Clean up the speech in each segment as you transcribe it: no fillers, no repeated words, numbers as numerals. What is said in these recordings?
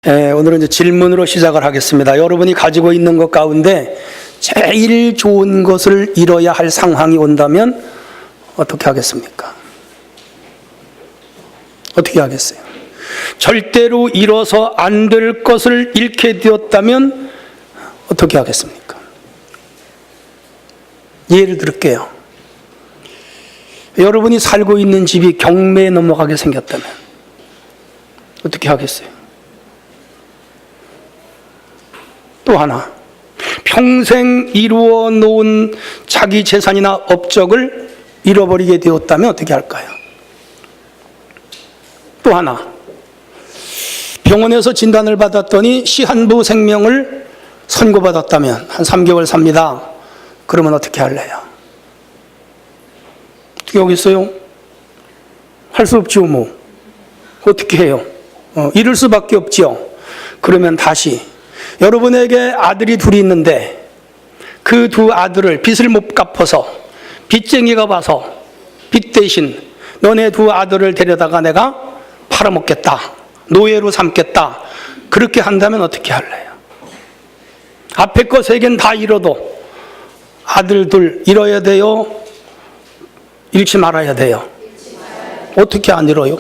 오늘은 이제 질문으로 시작을 하겠습니다. 여러분이 가지고 있는 것 가운데 제일 좋은 것을 잃어야 할 상황이 온다면 어떻게 하겠습니까? 어떻게 하겠어요? 절대로 잃어서 안 될 것을 잃게 되었다면 어떻게 하겠습니까? 예를 들을게요. 여러분이 살고 있는 집이 경매에 넘어가게 생겼다면 어떻게 하겠어요? 또 하나, 평생 이루어 놓은 자기 재산이나 업적을 잃어버리게 되었다면 어떻게 할까요? 또 하나, 병원에서 진단을 받았더니 시한부 생명을 선고받았다면 한 3개월 삽니다. 그러면 어떻게 할래요? 어떻게 하겠어요? 할 수 없죠, 뭐. 어떻게 해요? 잃을 수밖에 없죠. 그러면 다시 여러분에게 아들이 둘이 있는데 그 두 아들을 빚을 못 갚아서 빚쟁이가 와서 빚 대신 너네 두 아들을 데려다가 내가 팔아먹겠다, 노예로 삼겠다, 그렇게 한다면 어떻게 할래요? 앞에 거 세 개는 다 잃어도 아들 둘 잃어야 돼요? 잃지 말아야 돼요? 어떻게 안 잃어요?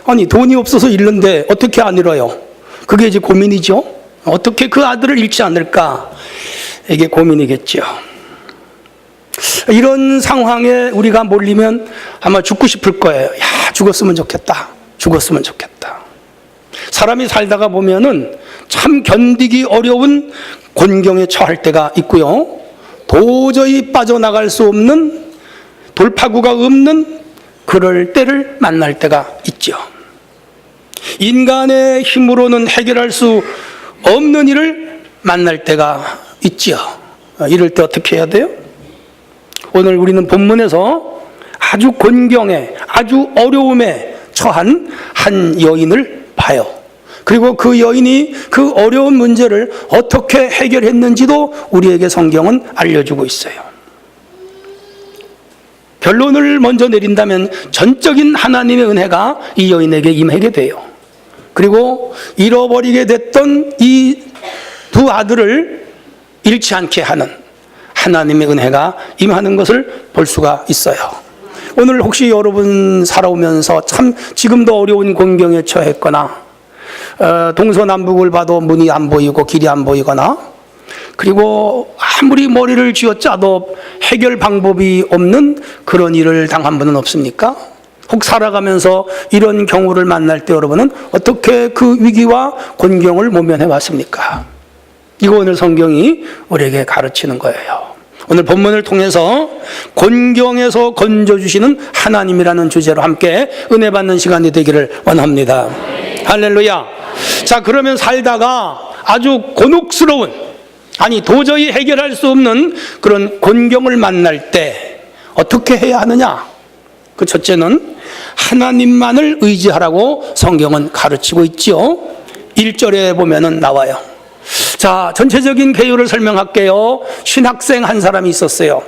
아니 돈이 없어서 잃는데 어떻게 안 잃어요? 그게 이제 고민이죠. 어떻게 그 아들을 잃지 않을까? 이게 고민이겠죠. 이런 상황에 우리가 몰리면 아마 죽고 싶을 거예요. 야, 죽었으면 좋겠다. 죽었으면 좋겠다. 사람이 살다가 보면은 참 견디기 어려운 곤경에 처할 때가 있고요. 도저히 빠져나갈 수 없는, 돌파구가 없는 그럴 때를 만날 때가 있죠. 인간의 힘으로는 해결할 수 없는 일을 만날 때가 있죠. 이럴 때 어떻게 해야 돼요? 오늘 우리는 본문에서 아주 곤경에, 아주 어려움에 처한 한 여인을 봐요. 그리고 그 여인이 그 어려운 문제를 어떻게 해결했는지도 우리에게 성경은 알려주고 있어요. 결론을 먼저 내린다면 전적인 하나님의 은혜가 이 여인에게 임하게 돼요. 그리고 잃어버리게 됐던 이 두 아들을 잃지 않게 하는 하나님의 은혜가 임하는 것을 볼 수가 있어요. 오늘 혹시 여러분 살아오면서 참 지금도 어려운 곤경에 처했거나 동서남북을 봐도 문이 안 보이고 길이 안 보이거나, 그리고 아무리 머리를 쥐어짜도 해결 방법이 없는 그런 일을 당한 분은 없습니까? 혹 살아가면서 이런 경우를 만날 때 여러분은 어떻게 그 위기와 곤경을 모면해 왔습니까? 이거 오늘 성경이 우리에게 가르치는 거예요. 오늘 본문을 통해서 곤경에서 건져주시는 하나님이라는 주제로 함께 은혜 받는 시간이 되기를 원합니다. 할렐루야. 자, 그러면 살다가 아주 곤혹스러운, 아니 도저히 해결할 수 없는 그런 곤경을 만날 때 어떻게 해야 하느냐? 그 첫째는 하나님만을 의지하라고 성경은 가르치고 있죠. 1절에 보면은 나와요. 자, 전체적인 개요를 설명할게요. 신학생 한 사람이 있었어요.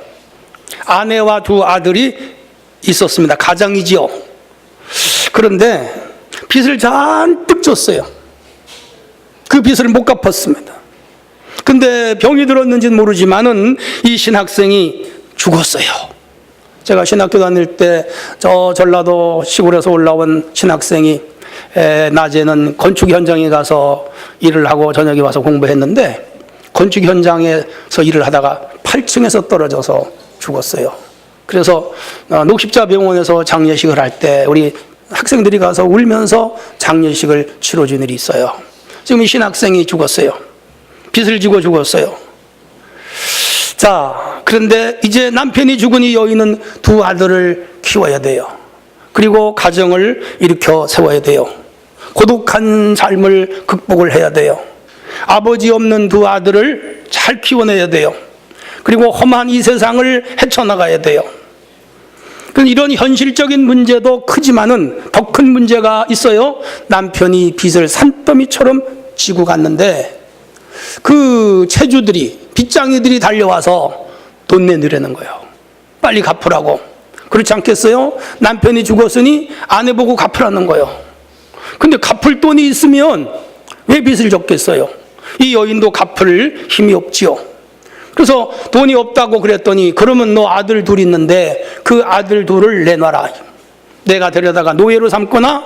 아내와 두 아들이 있었습니다. 가장이지요. 그런데 빚을 잔뜩 졌어요. 그 빚을 못 갚았습니다. 근데 병이 들었는지는 모르지만은 이 신학생이 죽었어요. 제가 신학교 다닐 때 저 전라도 시골에서 올라온 신학생이 낮에는 건축 현장에 가서 일을 하고 저녁에 와서 공부했는데, 건축 현장에서 일을 하다가 8층에서 떨어져서 죽었어요. 그래서 녹십자병원에서 장례식을 할 때 우리 학생들이 가서 울면서 장례식을 치러준 일이 있어요. 지금 이 신학생이 죽었어요. 빚을 지고 죽었어요. 자, 그런데 이제 남편이 죽은 이 여인은 두 아들을 키워야 돼요. 그리고 가정을 일으켜 세워야 돼요. 고독한 삶을 극복을 해야 돼요. 아버지 없는 두 아들을 잘 키워내야 돼요. 그리고 험한 이 세상을 헤쳐나가야 돼요. 이런 현실적인 문제도 크지만은 더 큰 문제가 있어요. 남편이 빚을 산더미처럼 지고 갔는데 그 채주들이, 빚장이들이 달려와서 돈 내놓으라는 거예요. 빨리 갚으라고. 그렇지 않겠어요? 남편이 죽었으니 아내 보고 갚으라는 거예요. 근데 갚을 돈이 있으면 왜 빚을 졌겠어요? 이 여인도 갚을 힘이 없지요. 그래서 돈이 없다고 그랬더니 그러면 너 아들 둘 있는데 그 아들 둘을 내놔라. 내가 데려다가 노예로 삼거나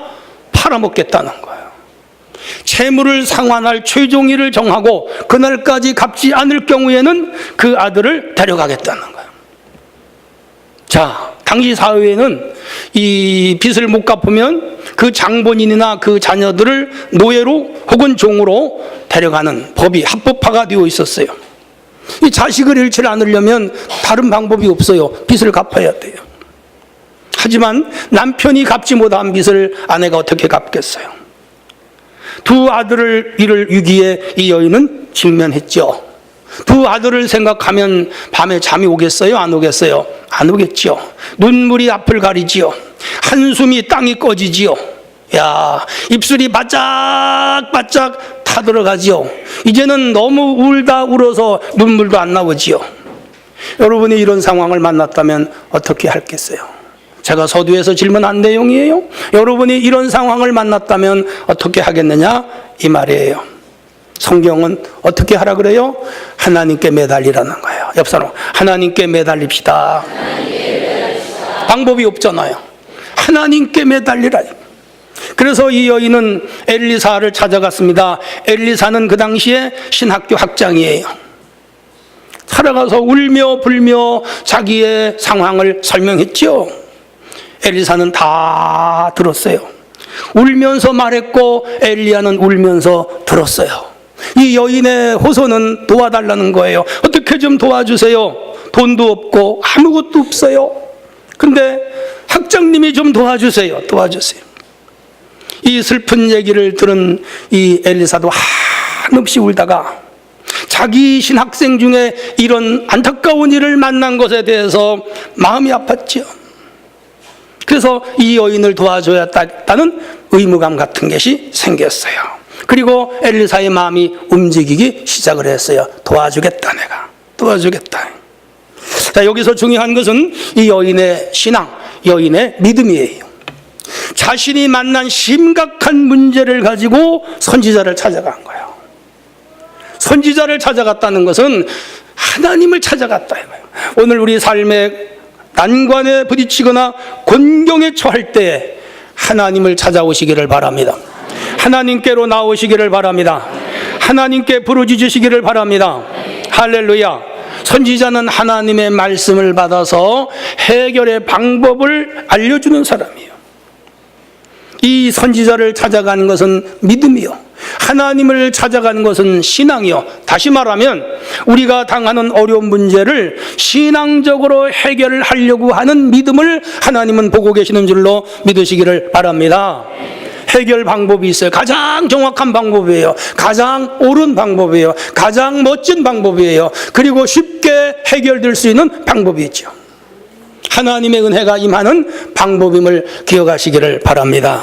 팔아먹겠다는 거예요. 채무를 상환할 최종일을 정하고 그날까지 갚지 않을 경우에는 그 아들을 데려가겠다는 거예요. 자, 당시 사회에는 이 빚을 못 갚으면 그 장본인이나 그 자녀들을 노예로 혹은 종으로 데려가는 법이 합법화가 되어 있었어요. 이 자식을 잃지 않으려면 다른 방법이 없어요. 빚을 갚아야 돼요. 하지만 남편이 갚지 못한 빚을 아내가 어떻게 갚겠어요? 두 아들을 잃을 위기에 이 여인은 직면했죠. 두 아들을 생각하면 밤에 잠이 오겠어요? 안 오겠어요? 안 오겠죠. 눈물이 앞을 가리지요. 한숨이 땅이 꺼지지요. 야, 입술이 바짝바짝 타들어가지요. 이제는 너무 울다 울어서 눈물도 안 나오지요. 여러분이 이런 상황을 만났다면 어떻게 하겠어요? 제가 서두에서 질문한 내용이에요. 여러분이 이런 상황을 만났다면 어떻게 하겠느냐? 이 말이에요. 성경은 어떻게 하라 그래요? 하나님께 매달리라는 거예요. 옆 사람, 하나님께 매달립시다. 방법이 없잖아요. 하나님께 매달리라. 그래서 이 여인은 엘리사를 찾아갔습니다. 엘리사는 그 당시에 신학교 학장이에요. 살아가서 울며 불며 자기의 상황을 설명했죠. 엘리사는 다 들었어요. 울면서 말했고 엘리야는 울면서 들었어요. 이 여인의 호소는 도와달라는 거예요. 어떻게 좀 도와주세요. 돈도 없고 아무것도 없어요. 근데 학장님이 좀 도와주세요. 도와주세요. 이 슬픈 얘기를 들은 이 엘리사도 한없이 울다가 자기 신학생 중에 이런 안타까운 일을 만난 것에 대해서 마음이 아팠죠. 그래서 이 여인을 도와줘야겠다는 의무감 같은 것이 생겼어요. 그리고 엘리사의 마음이 움직이기 시작을 했어요. 도와주겠다, 내가. 도와주겠다. 자, 여기서 중요한 것은 이 여인의 신앙, 여인의 믿음이에요. 자신이 만난 심각한 문제를 가지고 선지자를 찾아간 거예요. 선지자를 찾아갔다는 것은 하나님을 찾아갔다 이거예요. 오늘 우리 삶의 난관에 부딪히거나 곤경에 처할 때 하나님을 찾아오시기를 바랍니다. 하나님께로 나오시기를 바랍니다. 하나님께 부르짖으시기를 바랍니다. 할렐루야. 선지자는 하나님의 말씀을 받아서 해결의 방법을 알려주는 사람이에요. 이 선지자를 찾아가는 것은 믿음이요, 하나님을 찾아가는 것은 신앙이요. 다시 말하면 우리가 당하는 어려운 문제를 신앙적으로 해결을 하려고 하는 믿음을 하나님은 보고 계시는 줄로 믿으시기를 바랍니다. 해결 방법이 있어요. 가장 정확한 방법이에요. 가장 옳은 방법이에요. 가장 멋진 방법이에요. 그리고 쉽게 해결될 수 있는 방법이 있죠. 하나님의 은혜가 임하는 방법임을 기억하시기를 바랍니다.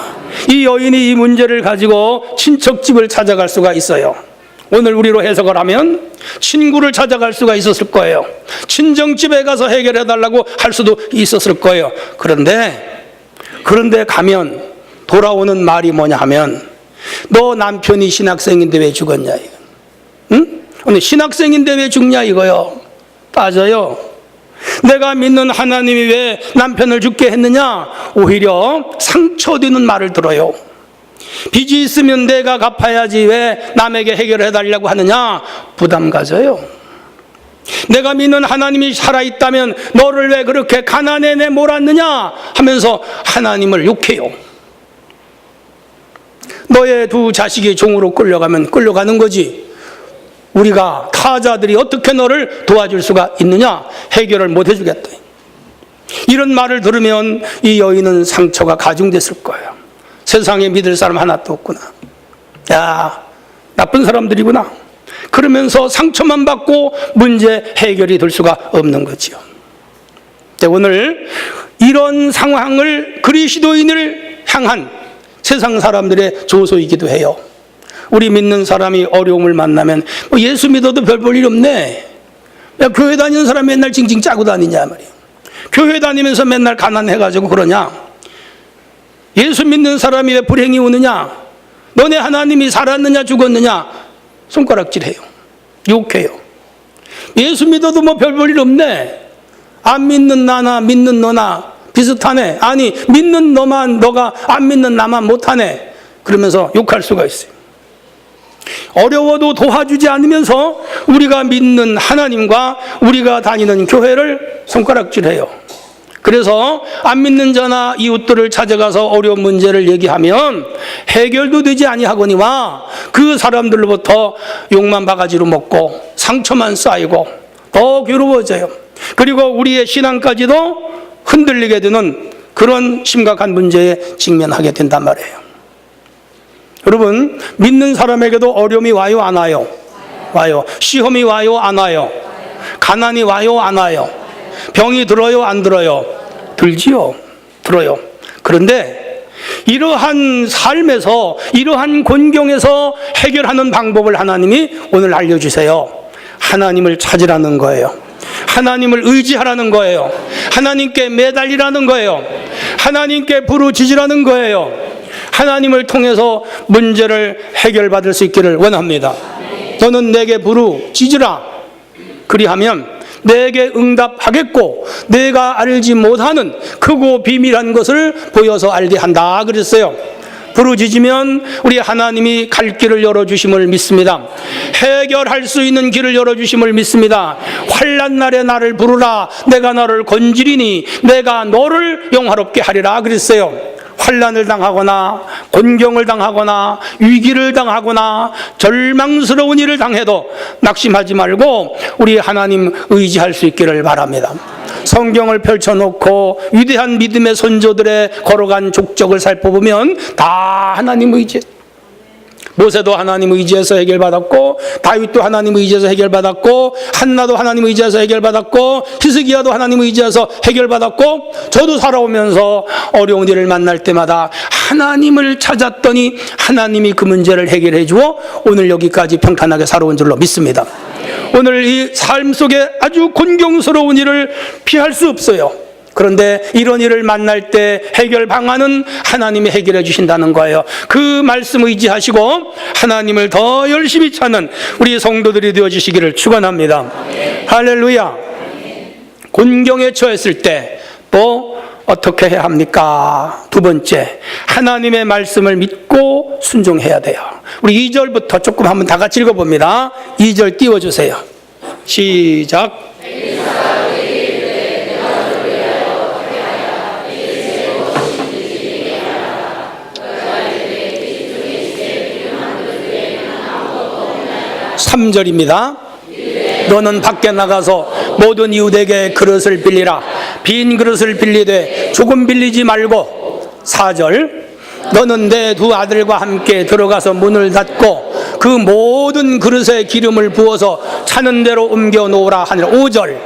이 여인이 이 문제를 가지고 친척집을 찾아갈 수가 있어요. 오늘 우리로 해석을 하면 친구를 찾아갈 수가 있었을 거예요. 친정집에 가서 해결해달라고 할 수도 있었을 거예요. 그런데 가면 돌아오는 말이 뭐냐 하면, 너 남편이 신학생인데 왜 죽었냐 이거. 응? 근데 신학생인데 왜 죽냐 이거요. 빠져요. 내가 믿는 하나님이 왜 남편을 죽게 했느냐? 오히려 상처되는 말을 들어요. 빚이 있으면 내가 갚아야지 왜 남에게 해결해 달라고 하느냐? 부담 가져요. 내가 믿는 하나님이 살아있다면 너를 왜 그렇게 가난에 내몰았느냐? 하면서 하나님을 욕해요. 너의 두 자식이 종으로 끌려가면 끌려가는 거지. 우리가 타자들이 어떻게 너를 도와줄 수가 있느냐? 해결을 못 해주겠다. 이런 말을 들으면 이 여인은 상처가 가중됐을 거예요. 세상에 믿을 사람 하나도 없구나. 야, 나쁜 사람들이구나. 그러면서 상처만 받고 문제 해결이 될 수가 없는 거지요. 오늘 이런 상황을 그리스도인을 향한 세상 사람들의 조소이기도 해요. 우리 믿는 사람이 어려움을 만나면 예수 믿어도 별 볼 일 없네. 야, 교회 다니는 사람이 맨날 징징 짜고 다니냐 말이에요. 교회 다니면서 맨날 가난해가지고 그러냐? 100번 물어보면 100번 답이 틀리는 거예요. 100번 물어보면 100번 답이 틀리는 거예요. 100번 물어보면 100번 답이 틀리는 거예요. 100번 물어보면 100번 답이 틀리는 거예요. 예수 믿는 사람이 왜 불행이 오느냐? 너네 하나님이 살았느냐 죽었느냐? 손가락질해요. 욕해요. 예수 믿어도 뭐 별 볼 일 없네. 안 믿는 나나 믿는 너나 비슷하네. 아니 믿는 너만 너가 안 믿는 나만 못하네. 그러면서 욕할 수가 있어요. 어려워도 도와주지 않으면서 우리가 믿는 하나님과 우리가 다니는 교회를 손가락질해요. 그래서 안 믿는 자나 이웃들을 찾아가서 어려운 문제를 얘기하면 해결도 되지 아니하거니와 그 사람들로부터 욕만 바가지로 먹고 상처만 쌓이고 더 괴로워져요. 그리고 우리의 신앙까지도 흔들리게 되는 그런 심각한 문제에 직면하게 된단 말이에요. 여러분, 믿는 사람에게도 어려움이 와요, 안 와요? 와요. 시험이 와요, 안 와요? 가난이 와요, 안 와요? 병이 들어요, 안 들어요? 들지요. 들어요. 그런데 이러한 삶에서, 이러한 곤경에서 해결하는 방법을 하나님이 오늘 알려주세요. 하나님을 찾으라는 거예요. 하나님을 의지하라는 거예요. 하나님께 매달리라는 거예요. 하나님께 부르짖으라는 거예요. 하나님을 통해서 문제를 해결받을 수 있기를 원합니다. 너는 내게 부르짖으라. 그리하면 내게 응답하겠고 내가 알지 못하는 크고 비밀한 것을 보여서 알게 한다 그랬어요. 부르짖으면 우리 하나님이 갈 길을 열어주심을 믿습니다. 해결할 수 있는 길을 열어주심을 믿습니다. 환난 날에 나를 부르라. 내가 너를 건지리니 내가 너를 영화롭게 하리라 그랬어요. 환난을 당하거나 곤경을 당하거나 위기를 당하거나 절망스러운 일을 당해도 낙심하지 말고 우리 하나님 의지할 수 있기를 바랍니다. 성경을 펼쳐놓고 위대한 믿음의 선조들의 걸어간 족적을 살펴보면 다 하나님 의지. 모세도 하나님 의지해서 해결받았고 다윗도 하나님 의지해서 해결받았고 한나도 하나님 의지해서 해결받았고 히스기야도 하나님 의지해서 해결받았고 저도 살아오면서 어려운 일을 만날 때마다 하나님을 찾았더니 하나님이 그 문제를 해결해 주어 오늘 여기까지 평탄하게 살아온 줄로 믿습니다. 오늘 이 삶 속에 아주 곤경스러운 일을 피할 수 없어요. 그런데 이런 일을 만날 때 해결 방안은 하나님이 해결해 주신다는 거예요. 그 말씀 의지하시고 하나님을 더 열심히 찾는 우리 성도들이 되어주시기를 축원합니다. 할렐루야. 곤경에 처했을 때 또 어떻게 해야 합니까? 두 번째, 하나님의 말씀을 믿고 순종해야 돼요. 우리 2절부터 조금 한번 다 같이 읽어봅니다. 2절 띄워주세요. 시작. 3절입니다. 너는 밖에 나가서 모든 이웃에게 그릇을 빌리라. 빈 그릇을 빌리되 조금 빌리지 말고. 4절. 너는 내 두 아들과 함께 들어가서 문을 닫고 그 모든 그릇에 기름을 부어서 차는 대로 옮겨 놓으라 하니라. 5절.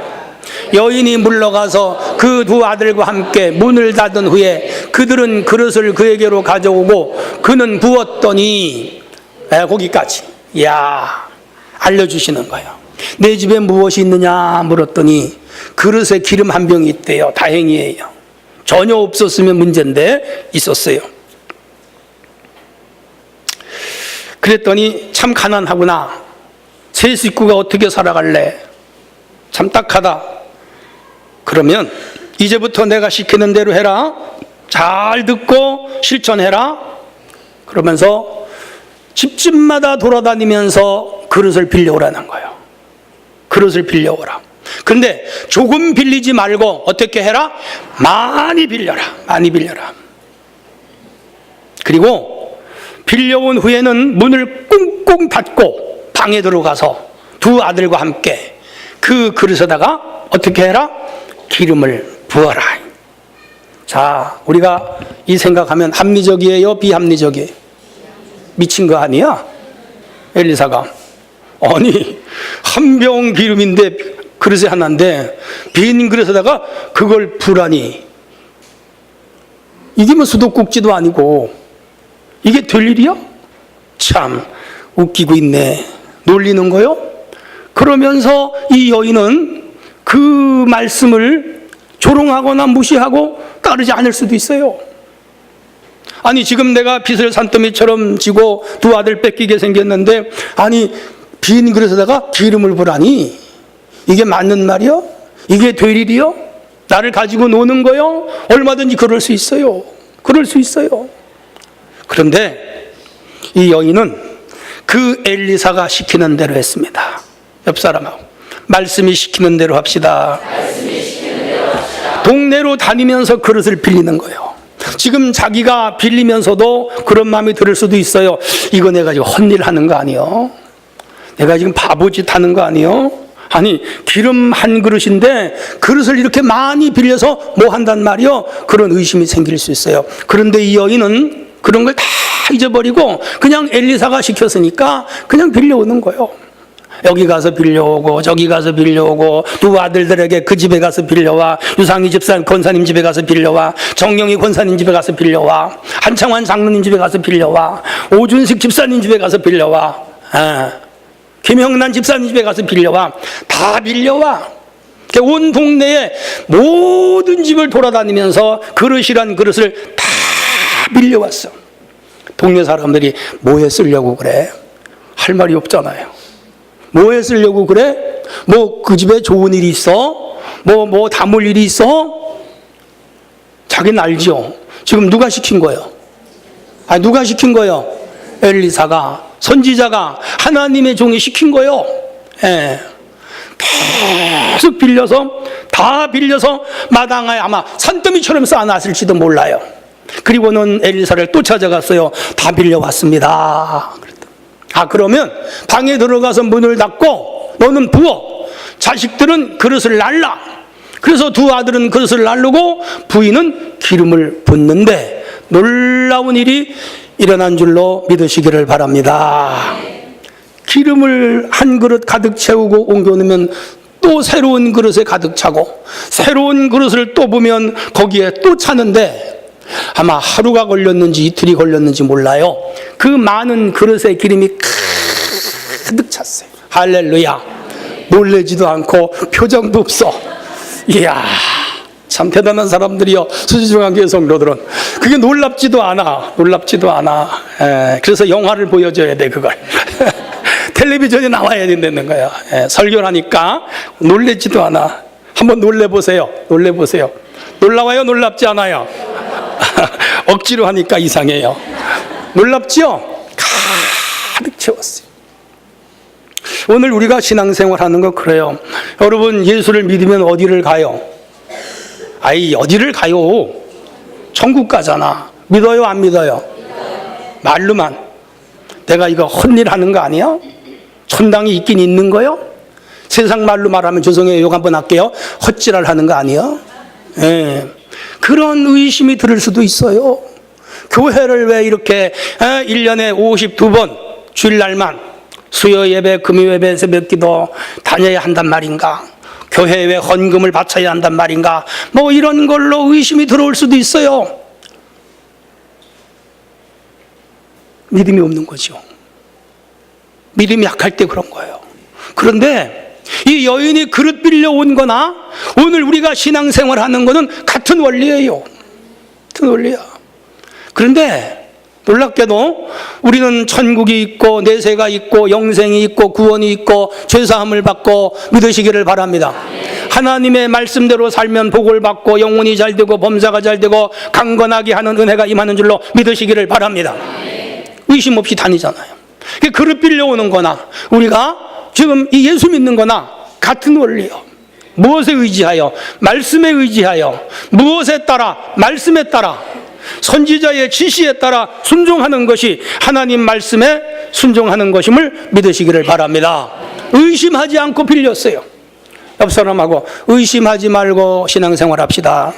여인이 물러가서 그 두 아들과 함께 문을 닫은 후에 그들은 그릇을 그에게로 가져오고 그는 부었더니 거기까지. 이야, 알려주시는 거예요. 내 집에 무엇이 있느냐 물었더니 그릇에 기름 한 병이 있대요. 다행이에요. 전혀 없었으면 문제인데 있었어요. 그랬더니 참 가난하구나. 세 식구가 어떻게 살아갈래? 참 딱하다. 그러면 이제부터 내가 시키는 대로 해라. 잘 듣고 실천해라. 그러면서 집집마다 돌아다니면서 그릇을 빌려오라는 거예요. 그릇을 빌려오라. 그런데 조금 빌리지 말고 어떻게 해라? 많이 빌려라. 많이 빌려라. 그리고 빌려온 후에는 문을 꽁꽁 닫고 방에 들어가서 두 아들과 함께 그 그릇에다가 어떻게 해라? 기름을 부어라. 자, 우리가 이 생각하면 합리적이에요? 비합리적이에요? 미친 거 아니야? 엘리사가. 아니, 한 병 기름인데 그릇에 하나인데 빈 그릇에다가 그걸 부라니. 이게 뭐 수도꼭지도 아니고 이게 될 일이야? 참 웃기고 있네. 놀리는 거요? 그러면서 이 여인은 그 말씀을 조롱하거나 무시하고 따르지 않을 수도 있어요. 아니 지금 내가 빚을 산더미처럼 지고 두 아들 뺏기게 생겼는데 아니 빈 그릇에다가 기름을 부라니 이게 맞는 말이요? 이게 될 일이요? 나를 가지고 노는 거요? 얼마든지 그럴 수 있어요. 그럴 수 있어요. 그런데 이 여인은 그 엘리사가 시키는 대로 했습니다. 옆 사람하고 말씀이 시키는 대로 합시다. 동네로 다니면서 그릇을 빌리는 거예요. 지금 자기가 빌리면서도 그런 마음이 들 수도 있어요. 이거 내가 지금 헛일 하는 거 아니요? 내가 지금 바보짓 하는 거 아니요? 아니 기름 한 그릇인데 그릇을 이렇게 많이 빌려서 뭐 한단 말이요? 그런 의심이 생길 수 있어요. 그런데 이 여인은 그런 걸 다 잊어버리고 그냥 엘리사가 시켰으니까 그냥 빌려오는 거예요. 여기 가서 빌려오고 저기 가서 빌려오고 두 아들들에게 그 집에 가서 빌려와, 유상희 집사 권사님 집에 가서 빌려와, 정영희 권사님 집에 가서 빌려와, 한창환 장로님 집에 가서 빌려와, 오준식 집사님 집에 가서 빌려와, 김형란 집사님 집에 가서 빌려와. 다 빌려와. 온 동네에 모든 집을 돌아다니면서 그릇이란 그릇을 다 빌려왔어. 동네 사람들이 뭐에 쓰려고 그래? 할 말이 없잖아요. 뭐에 쓰려고 그래? 뭐 그 집에 좋은 일이 있어? 뭐 담을 일이 있어? 자기는 알지요. 지금 누가 시킨 거예요? 누가 시킨 거예요? 엘리사가, 선지자가, 하나님의 종이 시킨 거예요. 예. 계속 빌려서, 다 빌려서 마당에 아마 산더미처럼 쌓아놨을지도 몰라요. 그리고는 엘리사를 또 찾아갔어요. 다 빌려왔습니다. 그러면 방에 들어가서 문을 닫고 너는 부어. 자식들은 그릇을 날라. 그래서 두 아들은 그릇을 날르고 부인은 기름을 붓는데 놀라운 일이 일어난 줄로 믿으시기를 바랍니다. 기름을 한 그릇 가득 채우고 옮겨놓으면 또 새로운 그릇에 가득 차고 새로운 그릇을 또 보면 거기에 또 차는데 아마 하루가 걸렸는지 이틀이 걸렸는지 몰라요. 그 많은 그릇에 기름이 가득 찼어요. 할렐루야. 놀래지도 않고 표정도 없어. 이야, 참 대단한 사람들이요. 수지중앙교회 성도들은 그게 놀랍지도 않아. 그래서 영화를 보여줘야 돼. 그걸 텔레비전에 나와야 된다는 거야. 설교를 하니까 놀래지도 않아. 한번 놀래보세요. 놀라워요? 놀랍지 않아요? 억지로 하니까 이상해요. 놀랍지요? 가득 채웠어요. 오늘 우리가 신앙생활 하는 거 그래요. 여러분 예수를 믿으면 어디를 가요? 어디를 가요? 천국 가잖아. 믿어요? 안 믿어요? 말로만. 내가 이거 헛일 하는 거 아니야? 천당이 있긴 있는 거요? 세상 말로 말하면 죄송해요. 욕 한번 할게요. 헛지랄 하는 거 아니야? 예. 그런 의심이 들을 수도 있어요. 교회를 왜 이렇게 1년에 52번 주일날만 수요 예배, 금요 예배, 새벽 기도 다녀야 한단 말인가? 교회에 왜 헌금을 바쳐야 한단 말인가? 뭐 이런 걸로 의심이 들어올 수도 있어요. 믿음이 없는 거죠. 믿음이 약할 때 그런 거예요. 그런데 이 여인이 그릇 빌려온 거나 오늘 우리가 신앙생활 하는 거는 같은 원리예요. 같은 원리야. 그런데 놀랍게도 우리는 천국이 있고 내세가 있고 영생이 있고 구원이 있고 죄사함을 받고 믿으시기를 바랍니다. 하나님의 말씀대로 살면 복을 받고 영혼이 잘 되고 범사가 잘 되고 강건하게 하는 은혜가 임하는 줄로 믿으시기를 바랍니다. 의심 없이 다니잖아요. 그릇 빌려오는 거나 우리가 지금 이 예수 믿는 거나 같은 원리요. 무엇에 의지하여? 말씀에 의지하여. 무엇에 따라? 말씀에 따라. 선지자의 지시에 따라 순종하는 것이 하나님 말씀에 순종하는 것임을 믿으시기를 바랍니다. 의심하지 않고 빌렸어요. 옆 사람하고 의심하지 말고 신앙생활 합시다.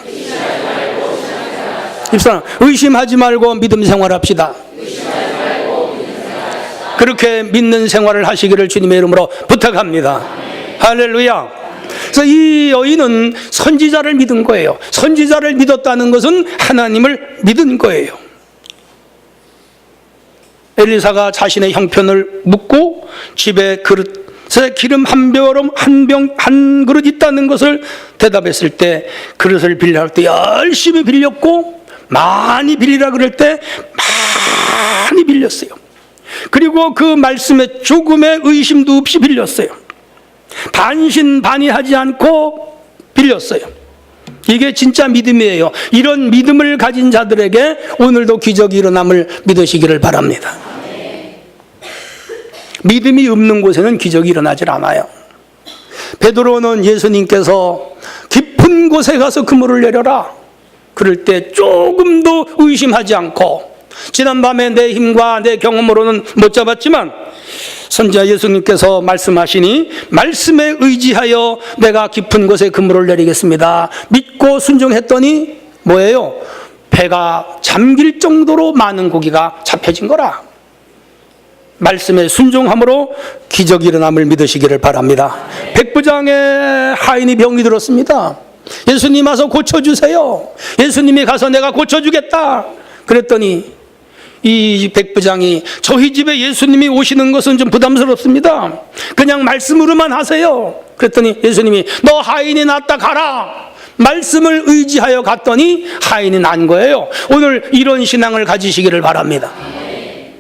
옆 사람 의심하지 말고 믿음 생활합시다. 그렇게 믿는 생활을 하시기를 주님의 이름으로 부탁합니다. 할렐루야. 그래서 이 여인은 선지자를 믿은 거예요. 선지자를 믿었다는 것은 하나님을 믿은 거예요. 엘리사가 자신의 형편을 묻고 집에 그릇에 기름 한 그릇 있다는 것을 대답했을 때 그릇을 빌려할 때 열심히 빌렸고 많이 빌리라 그럴 때 많이 빌렸어요. 그리고 그 말씀에 조금의 의심도 없이 빌렸어요. 반신반의하지 않고 빌렸어요. 이게 진짜 믿음이에요. 이런 믿음을 가진 자들에게 오늘도 기적이 일어남을 믿으시기를 바랍니다. 믿음이 없는 곳에는 기적이 일어나질 않아요. 베드로는 예수님께서 깊은 곳에 가서 그물을 내려라 그럴 때 조금도 의심하지 않고, 지난밤에 내 힘과 내 경험으로는 못 잡았지만 선지자 예수님께서 말씀하시니 말씀에 의지하여 내가 깊은 곳에 그물을 내리겠습니다 믿고 순종했더니 뭐예요? 배가 잠길 정도로 많은 고기가 잡혀진 거라. 말씀에 순종함으로 기적이 일어남을 믿으시기를 바랍니다. 백부장의 하인이 병이 들었습니다. 예수님 와서 고쳐주세요. 예수님이 가서 내가 고쳐주겠다 그랬더니 이 백부장이 저희 집에 예수님이 오시는 것은 좀 부담스럽습니다. 그냥 말씀으로만 하세요. 그랬더니 예수님이 너 하인이 낫다 가라. 말씀을 의지하여 갔더니 하인이 난 거예요. 오늘 이런 신앙을 가지시기를 바랍니다.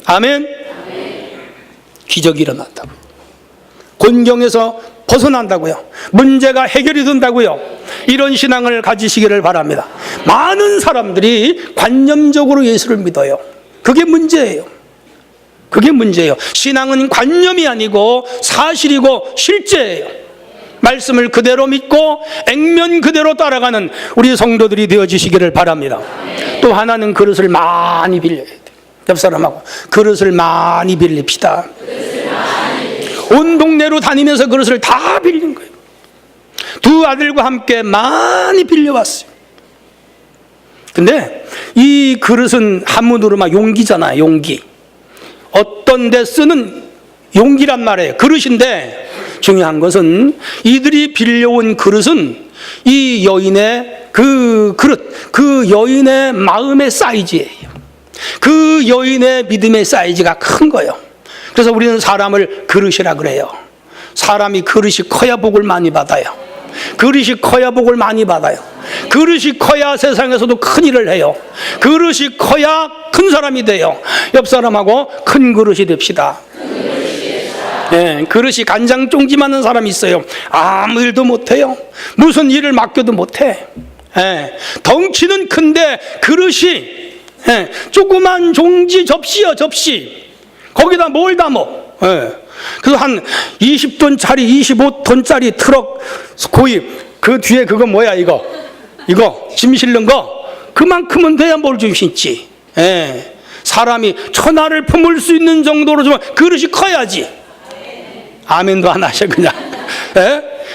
아멘. 기적이 일어난다고요. 곤경에서 벗어난다고요. 문제가 해결이 된다고요. 이런 신앙을 가지시기를 바랍니다. 많은 사람들이 관념적으로 예수를 믿어요. 그게 문제예요. 그게 문제예요. 신앙은 관념이 아니고 사실이고 실제예요. 말씀을 그대로 믿고 액면 그대로 따라가는 우리 성도들이 되어지시기를 바랍니다. 또 하나는 그릇을 많이 빌려야 돼요. 옆 사람하고 그릇을 많이 빌립시다. 온 동네로 다니면서 그릇을 다 빌린 거예요. 두 아들과 함께 많이 빌려왔어요. 근데 이 그릇은 한문으로 막 용기잖아요. 용기. 어떤 데 쓰는 용기란 말이에요. 그릇인데 중요한 것은 이들이 빌려온 그릇은 이 여인의 그 그릇, 그 여인의 마음의 사이즈예요. 그 여인의 믿음의 사이즈가 큰 거예요. 그래서 우리는 사람을 그릇이라 그래요. 사람이 그릇이 커야 복을 많이 받아요. 그릇이 커야 복을 많이 받아요. 그릇이 커야 세상에서도 큰 일을 해요. 그릇이 커야 큰 사람이 돼요. 옆 사람하고 큰 그릇이 됩시다. 네, 그릇이 간장종지만한 사람이 있어요. 아무 일도 못해요. 무슨 일을 맡겨도 못해. 네, 덩치는 큰데 그릇이 조그만 종지 접시요, 접시. 거기다 뭘 담어? 그래서 한 20톤짜리, 25톤짜리 트럭 고입. 그 뒤에 그거 뭐야, 이거 짐 실는 거 그만큼은 돼야 뭘 좀 신지. 사람이 천하를 품을 수 있는 정도로 좀 그릇이 커야지. 아멘도 안 하셔 그냥.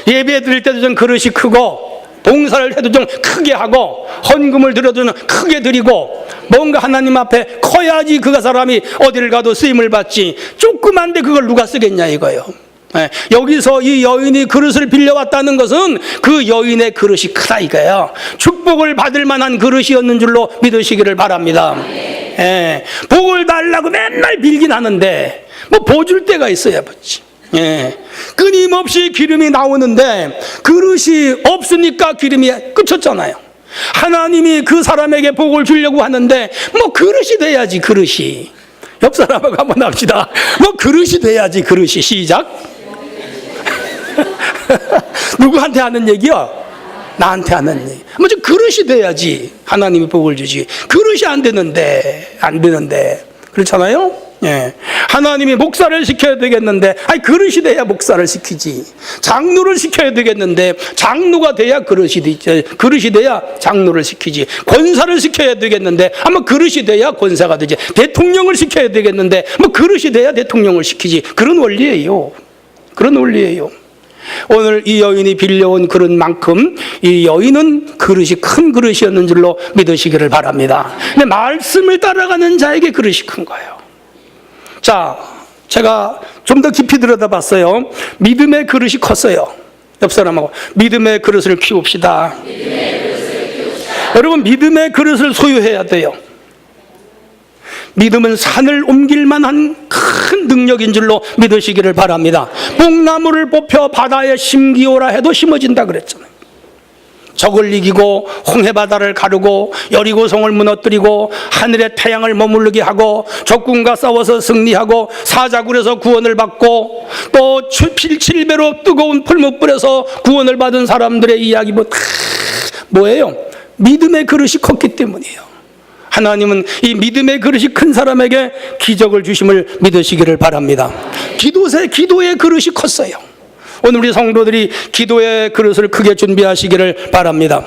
예배 드릴 때도 좀 그릇이 크고, 봉사를 해도 좀 크게 하고, 헌금을 드려도 좀 크게 드리고, 뭔가 하나님 앞에 커야지 그 사람이 어딜 가도 쓰임을 받지. 조그만데 그걸 누가 쓰겠냐 이거예요. 여기서 이 여인이 그릇을 빌려왔다는 것은 그 여인의 그릇이 크다 이거예요. 축복을 받을 만한 그릇이었는 줄로 믿으시기를 바랍니다. 복을 달라고 맨날 빌긴 하는데 뭐 보줄 때가 있어야 받지. 끊임없이 기름이 나오는데 그릇이 없으니까 기름이 그쳤잖아요. 하나님이 그 사람에게 복을 주려고 하는데 뭐 그릇이 돼야지. 그릇이. 옆 사람하고 한번 합시다. 뭐 그릇이 돼야지. 그릇이. 시작. 누구한테 하는 얘기야? 나한테 하는 얘기. 먼저 그릇이 돼야지 하나님이 복을 주지. 그릇이 안 되는데 그렇잖아요. 하나님이 목사를 시켜야 되겠는데 그릇이 돼야 목사를 시키지. 장로를 시켜야 되겠는데 장로가 돼야 그릇이 돼야 장로를 시키지. 권사를 시켜야 되겠는데 아마 그릇이 돼야 권사가 되지. 대통령을 시켜야 되겠는데 뭐 그릇이 돼야 대통령을 시키지. 그런 원리예요. 오늘 이 여인이 빌려온 그릇만큼 이 여인은 그릇이 큰 그릇이었는 줄로 믿으시기를 바랍니다. 근데 말씀을 따라가는 자에게 그릇이 큰 거예요. 자, 제가 좀 더 깊이 들여다봤어요. 믿음의 그릇이 컸어요. 옆 사람하고 믿음의 그릇을 키웁시다. 여러분, 믿음의 그릇을 소유해야 돼요. 믿음은 산을 옮길 만한 큰 능력인 줄로 믿으시기를 바랍니다. 뽕나무를 뽑혀 바다에 심기오라 해도 심어진다 그랬잖아요. 적을 이기고 홍해바다를 가르고 여리고성을 무너뜨리고 하늘의 태양을 머무르게 하고 적군과 싸워서 승리하고 사자굴에서 구원을 받고 또 7배로 뜨거운 풀무불에서 구원을 받은 사람들의 이야기 뭐예요? 믿음의 그릇이 컸기 때문이에요. 하나님은 이 믿음의 그릇이 큰 사람에게 기적을 주심을 믿으시기를 바랍니다. 기도의 그릇이 컸어요. 오늘 우리 성도들이 기도의 그릇을 크게 준비하시기를 바랍니다.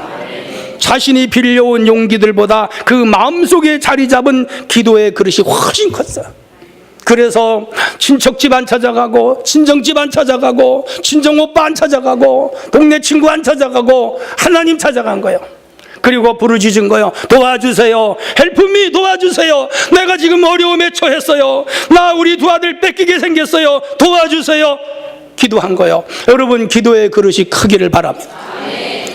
자신이 빌려온 용기들보다 그 마음속에 자리 잡은 기도의 그릇이 훨씬 컸어요. 그래서 친척집 안 찾아가고 친정집 안 찾아가고 친정오빠 안 찾아가고 동네 친구 안 찾아가고 하나님 찾아간 거예요. 그리고 부르짖은 거예요. 도와주세요. 헬프미 도와주세요. 내가 지금 어려움에 처했어요. 나 우리 두 아들 뺏기게 생겼어요. 도와주세요. 기도한 거예요. 여러분, 기도의 그릇이 크기를 바랍니다.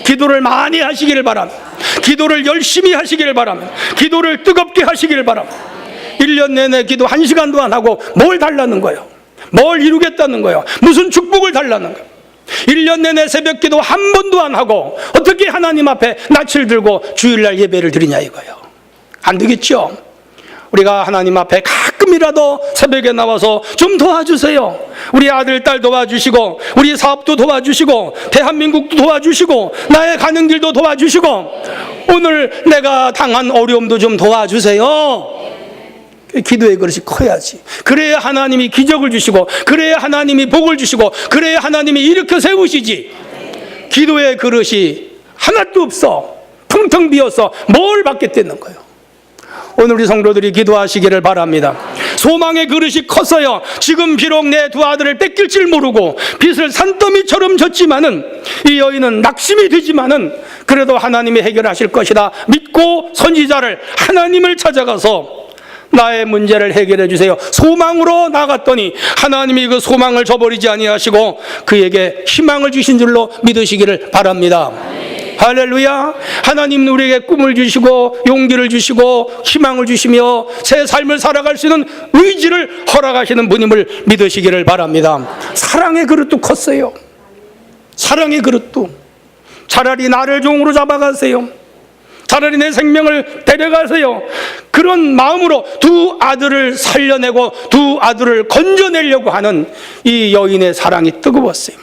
기도를 많이 하시기를 바랍니다. 기도를 열심히 하시기를 바랍니다. 기도를 뜨겁게 하시기를 바랍니다. 1년 내내 기도 1시간도 안 하고 뭘 달라는 거예요? 뭘 이루겠다는 거예요? 무슨 축복을 달라는 거예요? 1년 내내 새벽 기도 한 번도 안 하고 어떻게 하나님 앞에 낯을 들고 주일날 예배를 드리냐 이거예요. 안 되겠죠? 우리가 하나님 앞에 가끔이라도 새벽에 나와서 좀 도와주세요. 우리 아들, 딸 도와주시고 우리 사업도 도와주시고 대한민국도 도와주시고 나의 가는 길도 도와주시고 오늘 내가 당한 어려움도 좀 도와주세요. 기도의 그릇이 커야지. 그래야 하나님이 기적을 주시고 그래야 하나님이 복을 주시고 그래야 하나님이 일으켜 세우시지. 기도의 그릇이 하나도 없어. 텅텅 비어서 뭘 받겠다는 거예요. 오늘 우리 성도들이 기도하시기를 바랍니다. 소망의 그릇이 컸어요. 지금 비록 내 두 아들을 뺏길 줄 모르고 빚을 산더미처럼 졌지만은 이 여인은 낙심이 되지만은 그래도 하나님이 해결하실 것이다 믿고 선지자를 하나님을 찾아가서 나의 문제를 해결해 주세요. 소망으로 나갔더니 하나님이 그 소망을 저버리지 아니하시고 그에게 희망을 주신 줄로 믿으시기를 바랍니다. 할렐루야. 하나님은 우리에게 꿈을 주시고 용기를 주시고 희망을 주시며 새 삶을 살아갈 수 있는 의지를 허락하시는 분임을 믿으시기를 바랍니다. 사랑의 그릇도 컸어요. 사랑의 그릇도. 차라리 나를 종으로 잡아가세요. 차라리 내 생명을 데려가세요. 그런 마음으로 두 아들을 살려내고 두 아들을 건져내려고 하는 이 여인의 사랑이 뜨거웠어요.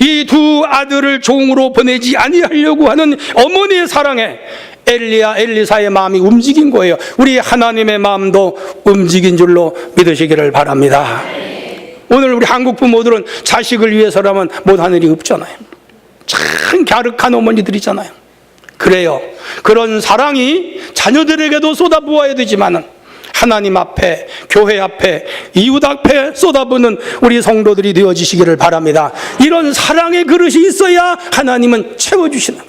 이 두 아들을 종으로 보내지 아니하려고 하는 어머니의 사랑에 엘리야 엘리사의 마음이 움직인 거예요. 우리 하나님의 마음도 움직인 줄로 믿으시기를 바랍니다. 오늘 우리 한국 부모들은 자식을 위해서라면 못하는 일이 없잖아요. 참 갸륵한 어머니들이잖아요. 그래요. 그런 사랑이 자녀들에게도 쏟아부어야 되지만은 하나님 앞에, 교회 앞에, 이웃 앞에 쏟아부는 우리 성도들이 되어지시기를 바랍니다. 이런 사랑의 그릇이 있어야 하나님은 채워주시는,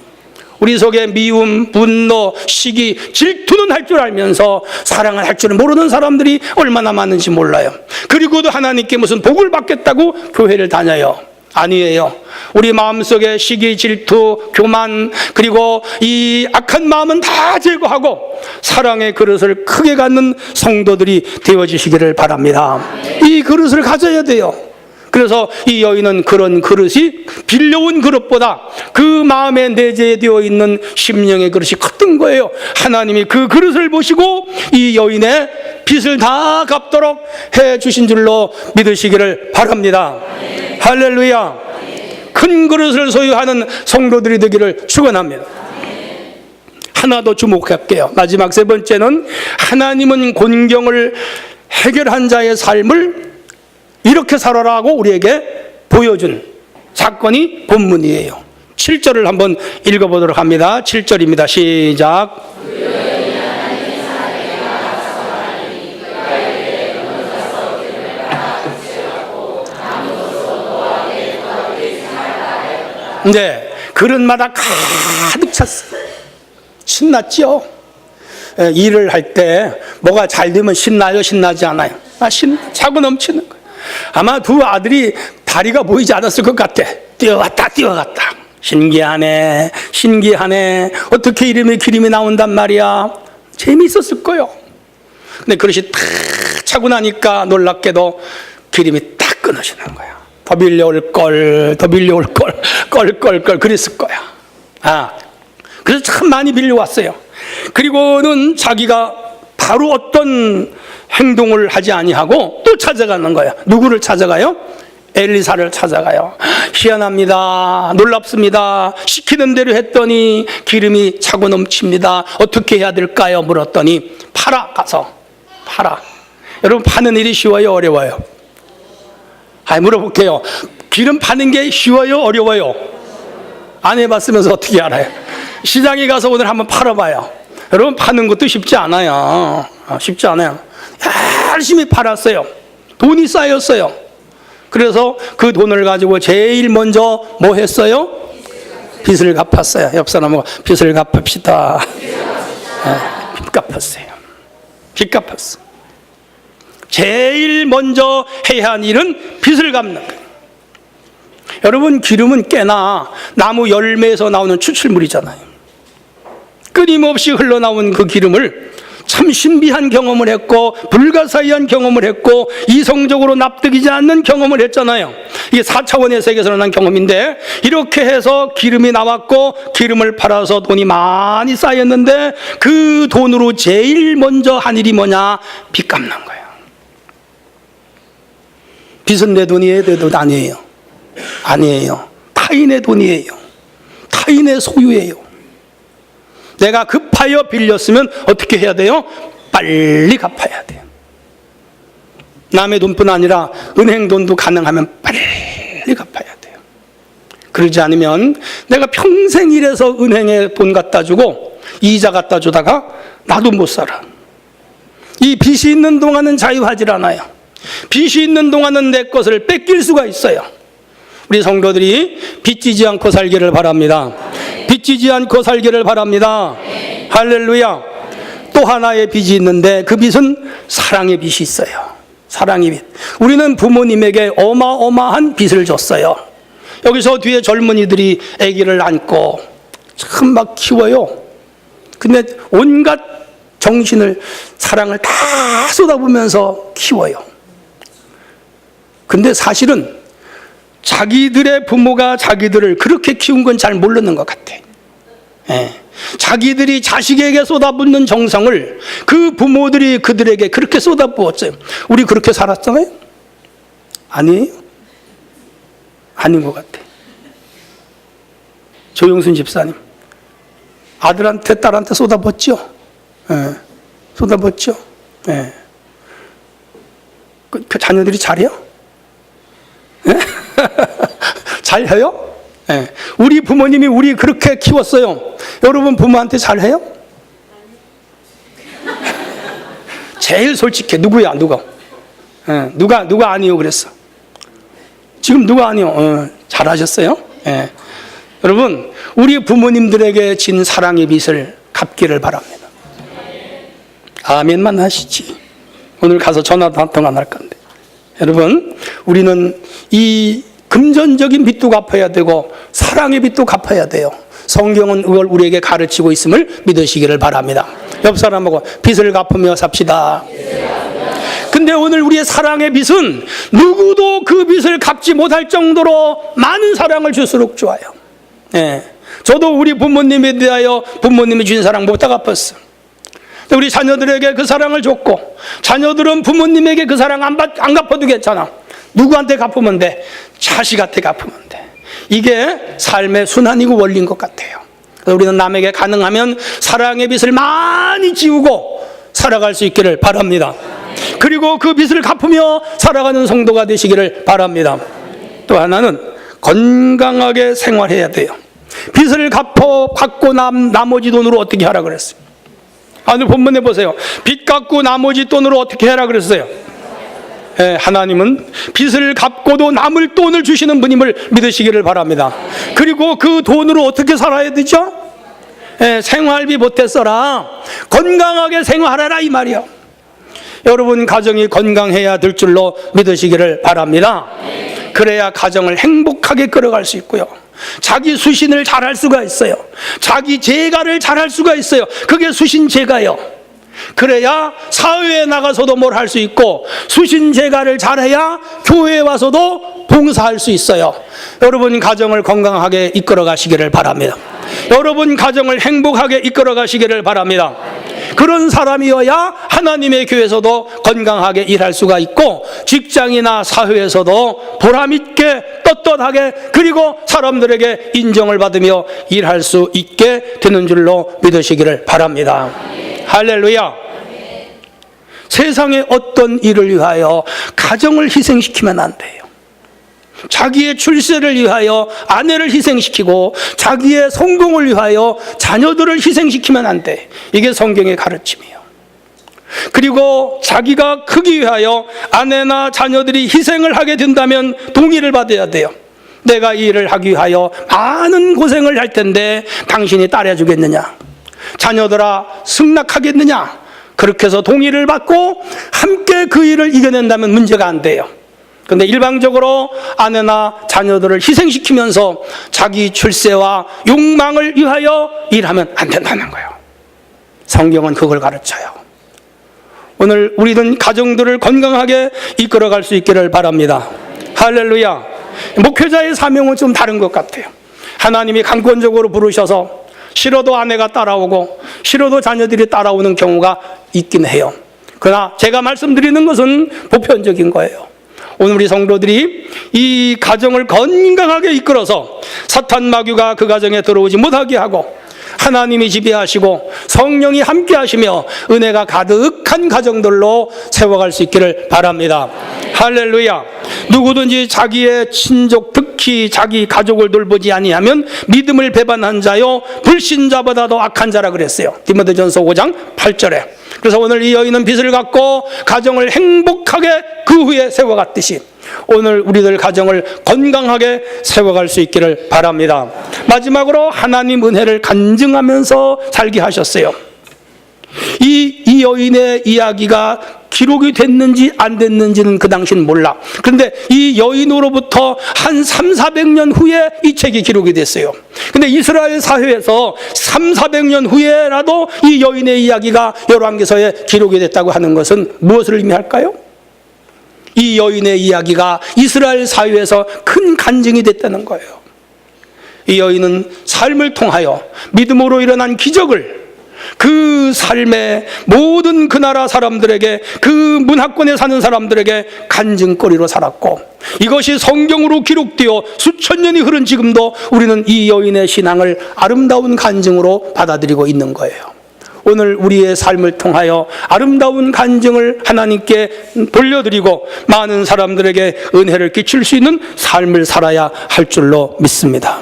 우리 속에 미움, 분노, 시기, 질투는 할 줄 알면서 사랑을 할 줄은 모르는 사람들이 얼마나 많은지 몰라요. 그리고도 하나님께 무슨 복을 받겠다고 교회를 다녀요. 아니에요. 우리 마음속에 시기, 질투, 교만, 그리고 이 악한 마음은 다 제거하고 사랑의 그릇을 크게 갖는 성도들이 되어지시기를 바랍니다. 이 그릇을 가져야 돼요. 그래서 이 여인은 그런 그릇이 빌려온 그릇보다 그 마음에 내재되어 있는 심령의 그릇이 컸던 거예요. 하나님이 그 그릇을 보시고 이 여인의 빚을 다 갚도록 해 주신 줄로 믿으시기를 바랍니다. 할렐루야. 큰 그릇을 소유하는 성도들이 되기를 축원합니다. 하나 더 주목할게요. 마지막 세 번째는 하나님은 곤경을 해결한 자의 삶을 이렇게 살아라고 우리에게 보여준 사건이 본문이에요. 7절을 한번 읽어보도록 합니다. 7절입니다. 시작. 네, 그릇마다 가득 찼어요. 신났죠? 일을 할 때 뭐가 잘 되면 신나요? 신나지 않아요? 차고 넘치는 거예요. 아마 두 아들이 다리가 보이지 않았을 것 같아. 뛰어갔다 뛰어갔다. 신기하네 신기하네. 어떻게 이름에 기름이 나온단 말이야. 재미있었을 거예요. 근데 그릇이 탁 차고 나니까 놀랍게도 기름이 딱 끊어지는 거야. 더 빌려올 걸, 더 빌려올 걸, 껄껄껄 그랬을 거야. 그래서 참 많이 빌려왔어요. 그리고는 자기가 바로 어떤 행동을 하지 아니하고 또 찾아가는 거예요. 누구를 찾아가요? 엘리사를 찾아가요. 희한합니다. 놀랍습니다. 시키는 대로 했더니 기름이 차고 넘칩니다. 어떻게 해야 될까요? 물었더니 팔아, 가서 팔아. 여러분, 파는 일이 쉬워요, 어려워요? 물어볼게요. 기름 파는 게 쉬워요, 어려워요? 안 해봤으면서 어떻게 알아요? 시장에 가서 오늘 한번 팔아봐요. 여러분, 파는 것도 쉽지 않아요. 쉽지 않아요. 열심히 팔았어요. 돈이 쌓였어요. 그래서 그 돈을 가지고 제일 먼저 뭐 했어요? 빚을 갚았어요. 옆 사람하고 빚을 갚읍시다. 빚 갚았어요. 빚 갚았어. 제일 먼저 해야 할 일은 빚을 갚는 거예요. 여러분, 기름은 깨나 나무 열매에서 나오는 추출물이잖아요. 끊임없이 흘러나온 그 기름을 참 신비한 경험을 했고 불가사의한 경험을 했고 이성적으로 납득이지 않는 경험을 했잖아요. 이게 4차원의 세계에서 난 경험인데, 이렇게 해서 기름이 나왔고 기름을 팔아서 돈이 많이 쌓였는데 그 돈으로 제일 먼저 한 일이 뭐냐? 빚 갚는 거예요. 빚은 내 돈이에요? 내 돈 아니에요? 아니에요. 타인의 돈이에요. 타인의 소유예요. 내가 급하여 빌렸으면 어떻게 해야 돼요? 빨리 갚아야 돼요. 남의 돈뿐 아니라 은행 돈도 가능하면 빨리 갚아야 돼요. 그러지 않으면 내가 평생 일해서 은행에 돈 갖다 주고 이자 갖다 주다가 나도 못 살아. 이 빚이 있는 동안은 자유하질 않아요. 빚이 있는 동안은 내 것을 뺏길 수가 있어요. 우리 성도들이 빚지지 않고 살기를 바랍니다. 빚지지 않고 살기를 바랍니다. 할렐루야. 또 하나의 빚이 있는데 그 빚은 사랑의 빚이 있어요. 사랑의 빚. 우리는 부모님에게 어마어마한 빚을 줬어요. 여기서 뒤에 젊은이들이 아기를 안고 참 막 키워요. 근데 온갖 정신을, 사랑을 다 쏟아부으면서 키워요. 근데 사실은 자기들의 부모가 자기들을 그렇게 키운 건 잘 모르는 것 같아. 자기들이 자식에게 쏟아붓는 정성을 그 부모들이 그들에게 그렇게 쏟아부었어요. 우리 그렇게 살았잖아요? 아니에요? 아닌 것 같아. 조용순 집사님, 아들한테 딸한테 쏟아붓죠? 쏟아붓죠? 그 자녀들이 잘해요? 잘해요? 우리 부모님이 우리 그렇게 키웠어요. 여러분 부모한테 잘해요? 제일 솔직해. 누구야? 누가 아니요 그랬어? 지금 누가 아니요? 잘하셨어요? 여러분, 우리 부모님들에게 진 사랑의 빚을 갚기를 바랍니다. 아멘만 하시지. 오늘 가서 전화도 한 통 안 할 건데. 여러분, 우리는 이 금전적인 빚도 갚아야 되고 사랑의 빚도 갚아야 돼요. 성경은 그걸 우리에게 가르치고 있음을 믿으시기를 바랍니다. 옆 사람하고 빚을 갚으며 삽시다. 근데 오늘 우리의 사랑의 빚은 누구도 그 빚을 갚지 못할 정도로 많은 사랑을 줄수록 좋아요. 저도 우리 부모님에 대하여 부모님이 주신 사랑 못 다 갚았어. 우리 자녀들에게 그 사랑을 줬고, 자녀들은 부모님에게 그 사랑 안 갚아도 괜찮아. 누구한테 갚으면 돼? 자식한테 갚으면 돼. 이게 삶의 순환이고 원리인 것 같아요. 그래서 우리는 남에게 가능하면 사랑의 빚을 많이 지우고 살아갈 수 있기를 바랍니다. 그리고 그 빚을 갚으며 살아가는 성도가 되시기를 바랍니다. 또 하나는 건강하게 생활해야 돼요. 빚을 갚고 나머지 돈으로 어떻게 하라 그랬어요? 오늘 본문에 보세요. 빚 갚고 나머지 돈으로 어떻게 하라 그랬어요? 하나님은 빚을 갚고도 남을 돈을 주시는 분임을 믿으시기를 바랍니다. 그리고 그 돈으로 어떻게 살아야 되죠? 생활비 보태서라. 건강하게 생활하라 이 말이요. 여러분 가정이 건강해야 될 줄로 믿으시기를 바랍니다. 그래야 가정을 행복하게 끌어갈 수 있고요. 자기 수신을 잘할 수가 있어요. 자기 재가를 잘할 수가 있어요. 그게 수신 재가요. 그래야 사회에 나가서도 뭘 할 수 있고 수신제가를 잘해야 교회에 와서도 봉사할 수 있어요. 여러분 가정을 건강하게 이끌어 가시기를 바랍니다. 여러분 가정을 행복하게 이끌어 가시기를 바랍니다. 그런 사람이어야 하나님의 교회에서도 건강하게 일할 수가 있고 직장이나 사회에서도 보람있게 떳떳하게 그리고 사람들에게 인정을 받으며 일할 수 있게 되는 줄로 믿으시기를 바랍니다. 할렐루야. 세상의 어떤 일을 위하여 가정을 희생시키면 안 돼요. 자기의 출세를 위하여 아내를 희생시키고 자기의 성공을 위하여 자녀들을 희생시키면 안 돼. 이게 성경의 가르침이에요. 그리고 자기가 크기 위하여 아내나 자녀들이 희생을 하게 된다면 동의를 받아야 돼요. 내가 이 일을 하기 위하여 많은 고생을 할 텐데 당신이 따라주겠느냐? 자녀들아 승낙하겠느냐? 그렇게 해서 동의를 받고 함께 그 일을 이겨낸다면 문제가 안 돼요. 그런데 일방적으로 아내나 자녀들을 희생시키면서 자기 출세와 욕망을 위하여 일하면 안 된다는 거예요. 성경은 그걸 가르쳐요. 오늘 우리는 가정들을 건강하게 이끌어갈 수 있기를 바랍니다. 할렐루야. 목회자의 사명은 좀 다른 것 같아요. 하나님이 강권적으로 부르셔서 싫어도 아내가 따라오고 싫어도 자녀들이 따라오는 경우가 있긴 해요. 그러나 제가 말씀드리는 것은 보편적인 거예요. 오늘 우리 성도들이 이 가정을 건강하게 이끌어서 사탄 마귀가 그 가정에 들어오지 못하게 하고 하나님이 지배하시고 성령이 함께 하시며 은혜가 가득한 가정들로 세워갈 수 있기를 바랍니다. 할렐루야. 누구든지 자기의 친족 특히 자기 가족을 돌보지 아니하면 믿음을 배반한 자요 불신자보다도 악한 자라 그랬어요. 디모데전서 5장 8절에. 그래서 오늘 이 여인은 빚을 갚고 가정을 행복하게 그 후에 세워갔듯이 오늘 우리들 가정을 건강하게 세워갈 수 있기를 바랍니다. 마지막으로 하나님 은혜를 간증하면서 살게 하셨어요. 이 여인의 이야기가 기록이 됐는지 안 됐는지는 그 당시는 몰라. 그런데 이 여인으로부터 한 300-400년 후에 이 책이 기록이 됐어요. 근데 이스라엘 사회에서 300-400년 후에라도 이 여인의 이야기가 열왕기서에 기록이 됐다고 하는 것은 무엇을 의미할까요? 이 여인의 이야기가 이스라엘 사회에서 큰 간증이 됐다는 거예요. 이 여인은 삶을 통하여 믿음으로 일어난 기적을 그 삶의 모든 그 나라 사람들에게 그 문화권에 사는 사람들에게 간증거리로 살았고 이것이 성경으로 기록되어 수천 년이 흐른 지금도 우리는 이 여인의 신앙을 아름다운 간증으로 받아들이고 있는 거예요. 오늘 우리의 삶을 통하여 아름다운 간증을 하나님께 돌려드리고 많은 사람들에게 은혜를 끼칠 수 있는 삶을 살아야 할 줄로 믿습니다.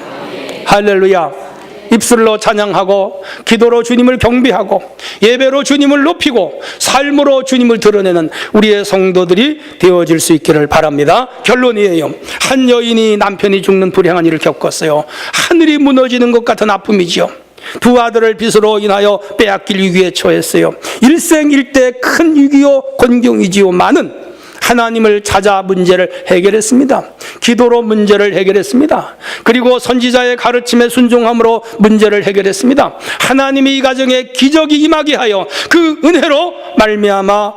할렐루야. 입술로 찬양하고 기도로 주님을 경배하고 예배로 주님을 높이고 삶으로 주님을 드러내는 우리의 성도들이 되어질 수 있기를 바랍니다. 결론이에요. 한 여인이 남편이 죽는 불행한 일을 겪었어요. 하늘이 무너지는 것 같은 아픔이죠. 두 아들을 빚으로 인하여 빼앗길 위기에 처했어요. 일생일대 큰 위기요 곤경이지요만은 하나님을 찾아 문제를 해결했습니다. 기도로 문제를 해결했습니다. 그리고 선지자의 가르침에 순종함으로 문제를 해결했습니다. 하나님이 이 가정에 기적이 임하게 하여 그 은혜로 말미암아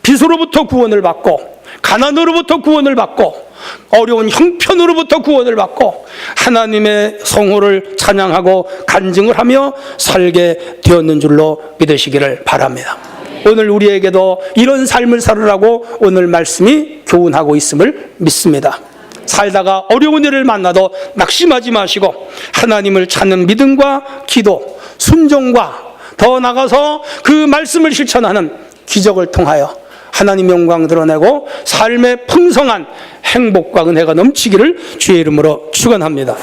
빚으로부터 구원을 받고 가난으로부터 구원을 받고 어려운 형편으로부터 구원을 받고 하나님의 성호를 찬양하고 간증을 하며 살게 되었는 줄로 믿으시기를 바랍니다. 오늘 우리에게도 이런 삶을 살으라고 오늘 말씀이 교훈하고 있음을 믿습니다. 살다가 어려운 일을 만나도 낙심하지 마시고 하나님을 찾는 믿음과 기도, 순종과 더 나아가서 그 말씀을 실천하는 기적을 통하여 하나님 영광 드러내고 삶의 풍성한 행복과 은혜가 넘치기를 주의 이름으로 축원합니다.